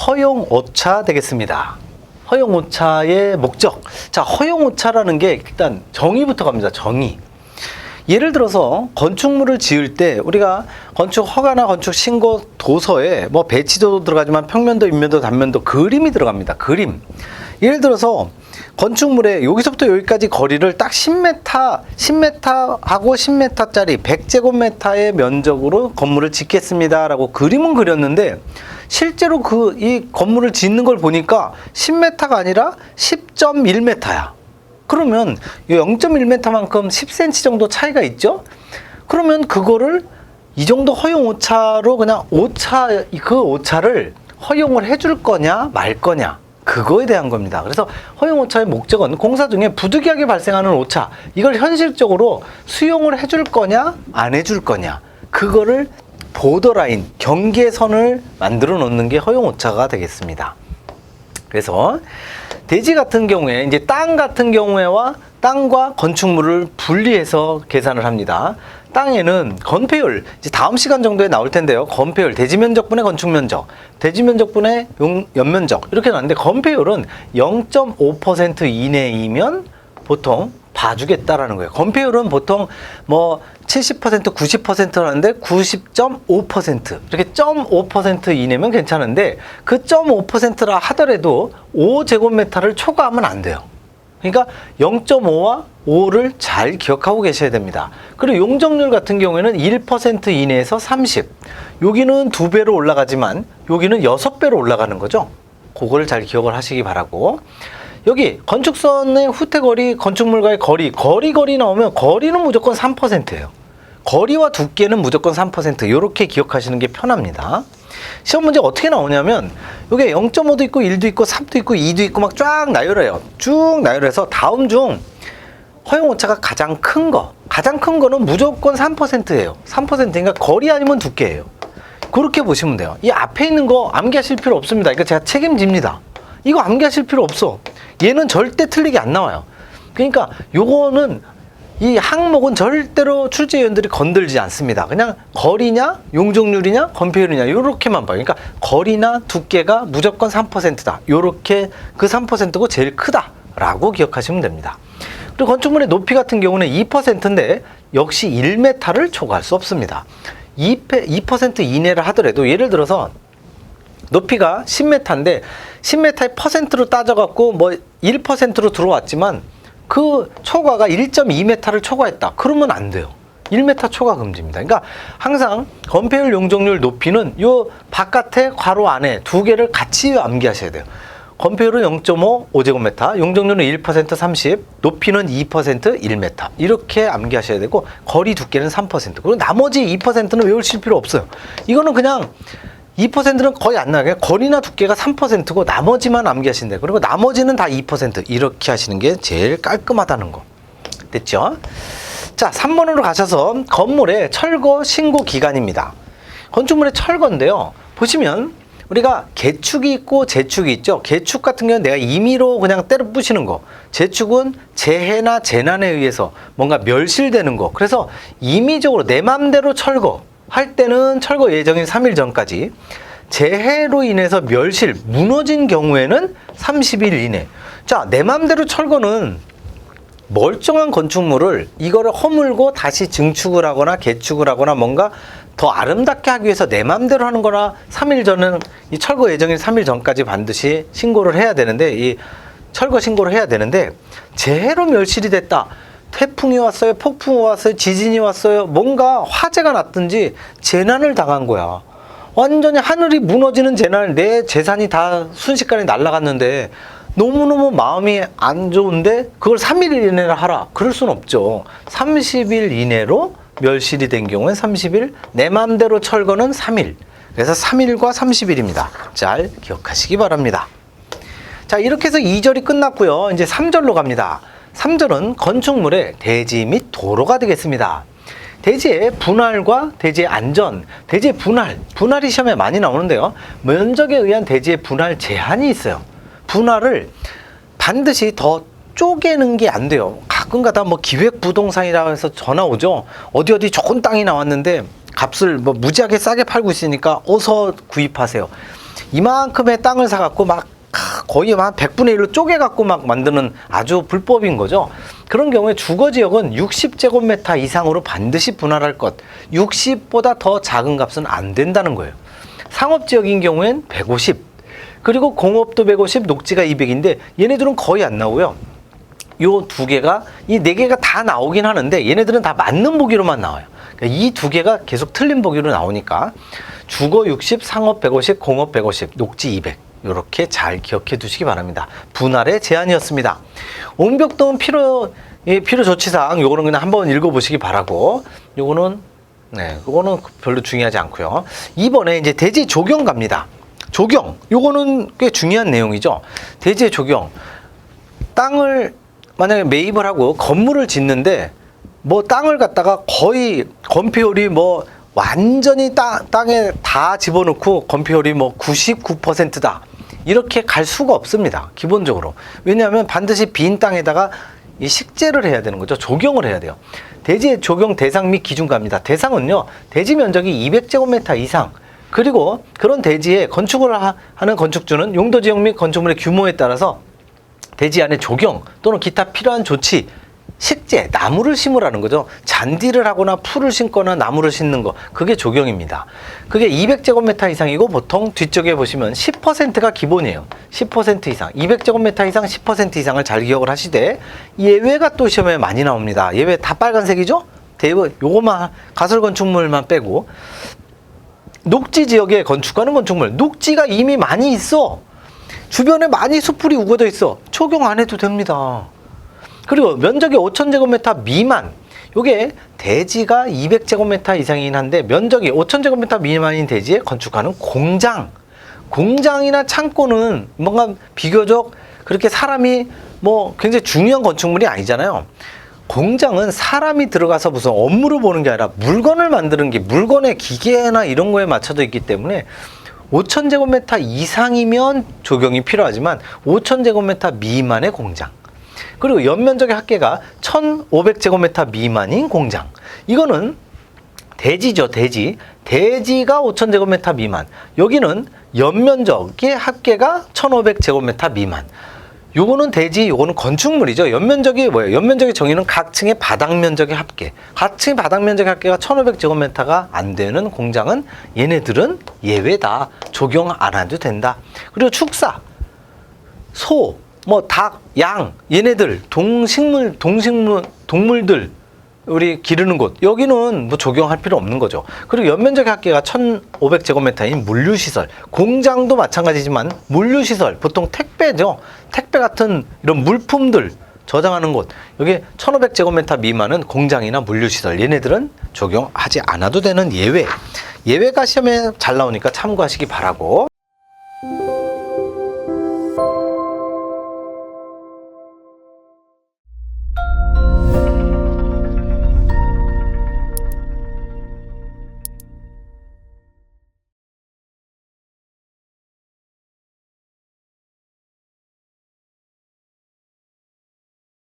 허용오차 되겠습니다. 허용오차의 목적. 자, 허용오차라는 게 일단 정의부터 갑니다. 정의. 예를 들어서 건축물을 지을 때 우리가 건축 허가나 건축 신고 도서에 뭐 배치도 들어가지만 평면도, 입면도, 단면도 그림이 들어갑니다. 그림. 예를 들어서 건축물에 여기서부터 여기까지 거리를 딱 10m하고 10m짜리 100제곱미터의 면적으로 건물을 짓겠습니다라고 그림은 그렸는데 실제로 이 건물을 짓는 걸 보니까 10m가 아니라 10.1m야. 그러면 0.1m만큼 10cm 정도 차이가 있죠? 그러면 그거를 이 정도 허용 오차로 그냥 그 오차를 허용을 해줄 거냐 말 거냐, 그거에 대한 겁니다. 그래서 허용 오차의 목적은 공사 중에 부득이하게 발생하는 오차, 이걸 현실적으로 수용을 해줄 거냐 안 해줄 거냐, 그거를 보더라인, 경계선을 만들어 놓는 게 허용 오차가 되겠습니다. 그래서 대지 같은 경우에 이제 땅 같은 경우에와 땅과 건축물을 분리해서 계산을 합니다. 땅에는 건폐율, 이제 다음 시간 정도에 나올 텐데요. 건폐율, 대지 면적분의 건축 면적, 대지 면적분의 연면적 이렇게 나왔는데 건폐율은 0.5% 이내이면 보통 봐주겠다라는 거예요. 건폐율은 보통 뭐 70%, 90%라는데 90.5% 이렇게 0.5% 이내면 괜찮은데 그 0.5%라 하더라도 5제곱미터를 초과하면 안 돼요. 그러니까 0.5와 5를 잘 기억하고 계셔야 됩니다. 그리고 용적률 같은 경우에는 1% 이내에서 30. 여기는 2배로 올라가지만 여기는 6배로 올라가는 거죠. 그거를 잘 기억을 하시기 바라고. 여기 건축선의 후퇴거리, 건축물과의 거리 나오면 거리는 무조건 3%예요. 거리와 두께는 무조건 3%. 이렇게 기억하시는 게 편합니다. 시험 문제 어떻게 나오냐면 이게 0.5도 있고 1도 있고 3도 있고 2도 있고 막 쫙 나열해요. 쭉 나열해서 다음 중 허용 오차가 가장 큰 거는 무조건 3%예요. 3%니까 거리 아니면 두께예요. 그렇게 보시면 돼요. 이 앞에 있는 거 암기하실 필요 없습니다. 이거 제가 책임집니다. 이거 암기하실 필요 없어. 얘는 절대 틀리게 안 나와요. 그러니까 요거는 이 항목은 절대로 출제위원들이 건들지 않습니다. 그냥 거리냐, 용적률이냐, 건폐율이냐 요렇게만 봐요. 그러니까 거리나 두께가 무조건 3%다. 요렇게 그 3%고 제일 크다라고 기억하시면 됩니다. 그리고 건축물의 높이 같은 경우는 2%인데 역시 1m를 초과할 수 없습니다. 2% 이내를 하더라도 예를 들어서 높이가 10m인데 10m의 퍼센트로 따져갖고 뭐 1%로 들어왔지만 그 초과가 1.2m를 초과했다. 그러면 안 돼요. 1m 초과 금지입니다. 그러니까 항상 건폐율, 용적률, 높이는 요 바깥에 괄호 안에 두 개를 같이 암기하셔야 돼요. 건폐율은 0.5, 5제곱미터, 용적률은 1% 30, 높이는 2% 1m. 이렇게 암기하셔야 되고 거리 두께는 3%. 그리고 나머지 2%는 외우실 필요 없어요. 이거는 그냥 2%는 거의 안 나가요. 거리나 두께가 3%고 나머지만 암기하신대요. 그리고 나머지는 다 2% 이렇게 하시는 게 제일 깔끔하다는 거. 됐죠? 자, 3번으로 가셔서 건물의 철거 신고 기간입니다. 건축물의 철거인데요. 보시면 우리가 개축이 있고 재축이 있죠. 개축 같은 경우는 내가 임의로 그냥 때려 부시는 거. 재축은 재해나 재난에 의해서 뭔가 멸실되는 거. 그래서 임의적으로 내 맘대로 철거 할 때는 철거 예정인 3일 전까지, 재해로 인해서 멸실, 무너진 경우에는 30일 이내. 자, 내 맘대로 철거는 멀쩡한 건축물을 이거를 허물고 다시 증축을 하거나 개축을 하거나 뭔가 더 아름답게 하기 위해서 내 맘대로 하는 거나 3일 전은 이 철거 예정인 3일 전까지 반드시 신고를 해야 되는데, 이 철거 신고를 해야 되는데 재해로 멸실이 됐다. 태풍이 왔어요, 폭풍이 왔어요, 지진이 왔어요, 뭔가 화재가 났든지 재난을 당한 거야. 완전히 하늘이 무너지는 재난, 내 재산이 다 순식간에 날아갔는데 너무너무 마음이 안 좋은데 그걸 3일 이내로 하라. 그럴 순 없죠. 30일 이내로 멸실이 된 경우엔 30일, 내 맘대로 철거는 3일. 그래서 3일과 30일입니다. 잘 기억하시기 바랍니다. 자, 이렇게 해서 2절이 끝났고요. 이제 3절로 갑니다. 3절은 건축물의 대지 및 도로가 되겠습니다. 대지의 분할과 대지의 안전, 대지의 분할이 시험에 많이 나오는데요. 면적에 의한 대지의 분할 제한이 있어요. 분할을 반드시 더 쪼개는 게 안 돼요. 가끔가다 뭐 기획부동산이라고 해서 전화 오죠. 어디 좋은 땅이 나왔는데 값을 뭐 무지하게 싸게 팔고 있으니까 어서 구입하세요. 이만큼의 땅을 사갖고 막 거의 한 100분의 1로 쪼개갖고 막 만드는 아주 불법인 거죠. 그런 경우에 주거지역은 60제곱미터 이상으로 반드시 분할할 것. 60보다 더 작은 값은 안 된다는 거예요. 상업지역인 경우엔 150, 그리고 공업도 150, 녹지가 200인데 얘네들은 거의 안 나오고요. 요 두 개가, 이 네 개가 다 나오긴 하는데 얘네들은 다 맞는 보기로만 나와요. 그러니까 이 두 개가 계속 틀린 보기로 나오니까 주거 60, 상업 150, 공업 150, 녹지 200. 이렇게 잘 기억해 두시기 바랍니다. 분할의 제한이었습니다. 옹벽동은 필요조치사항 요거는 그냥 한번 읽어보시기 바라고, 요거는 요거는 별로 중요하지 않고요. 이번에 이제 대지 조경 갑니다. 조경 요거는 꽤 중요한 내용이죠. 대지의 조경, 땅을 만약에 매입을 하고 건물을 짓는데 뭐 땅을 갖다가 거의 건폐율이 뭐 완전히 땅에 다 집어넣고 건폐율이 뭐 99%다 이렇게 갈 수가 없습니다. 기본적으로. 왜냐하면 반드시 빈 땅에다가 이 식재를 해야 되는 거죠. 조경을 해야 돼요. 대지의 조경 대상 및 기준 갑니다. 대상은요, 대지 면적이 200제곱미터 이상, 그리고 그런 대지에 건축을 하는 건축주는 용도 지역 및 건축물의 규모에 따라서 대지 안에 조경 또는 기타 필요한 조치, 식재, 나무를 심으라는 거죠. 잔디를 하거나 풀을 심거나 나무를 심는 거, 그게 조경입니다. 그게 200제곱미터 이상이고 보통 뒤쪽에 보시면 10%가 기본이에요. 10% 이상, 200제곱미터 이상 10% 이상을 잘 기억을 하시되, 예외가 또 시험에 많이 나옵니다. 예외 다 빨간색이죠? 요거만 가설 건축물만 빼고, 녹지 지역에 건축하는 건축물, 녹지가 이미 많이 있어. 주변에 많이 숲풀이 우거져 있어. 조경 안 해도 됩니다. 그리고 면적이 5,000제곱미터 미만, 요게 대지가 200제곱미터 이상이긴 한데 면적이 5,000제곱미터 미만인 대지에 건축하는 공장이나 창고는 뭔가 비교적 그렇게 사람이 뭐 굉장히 중요한 건축물이 아니잖아요. 공장은 사람이 들어가서 무슨 업무를 보는 게 아니라 물건을 만드는 게, 물건의 기계나 이런 거에 맞춰져 있기 때문에 5,000제곱미터 이상이면 조경이 필요하지만 5,000제곱미터 미만의 공장, 그리고 연면적의 합계가 1,500제곱미터 미만인 공장, 이거는 대지죠. 대지가 5,000제곱미터 미만, 여기는 연면적의 합계가 1,500제곱미터 미만. 요거는 대지, 요거는 건축물이죠. 연면적이 뭐예요? 연면적의 정의는 각 층의 바닥 면적의 합계. 각 층의 바닥 면적의 합계가 1,500제곱미터가 안 되는 공장은 얘네들은 예외다. 적용 안 해도 된다. 그리고 축사, 소, 뭐 닭, 양, 얘네들 동물들 우리 기르는 곳, 여기는 뭐 적용할 필요 없는 거죠. 그리고 연면적의 합계가 1,500제곱미터인 물류시설, 공장도 마찬가지지만 물류시설, 보통 택배죠. 택배 같은 이런 물품들 저장하는 곳, 여기 1,500제곱미터 미만은 공장이나 물류시설, 얘네들은 적용하지 않아도 되는 예외. 예외가 시험에 잘 나오니까 참고하시기 바라고,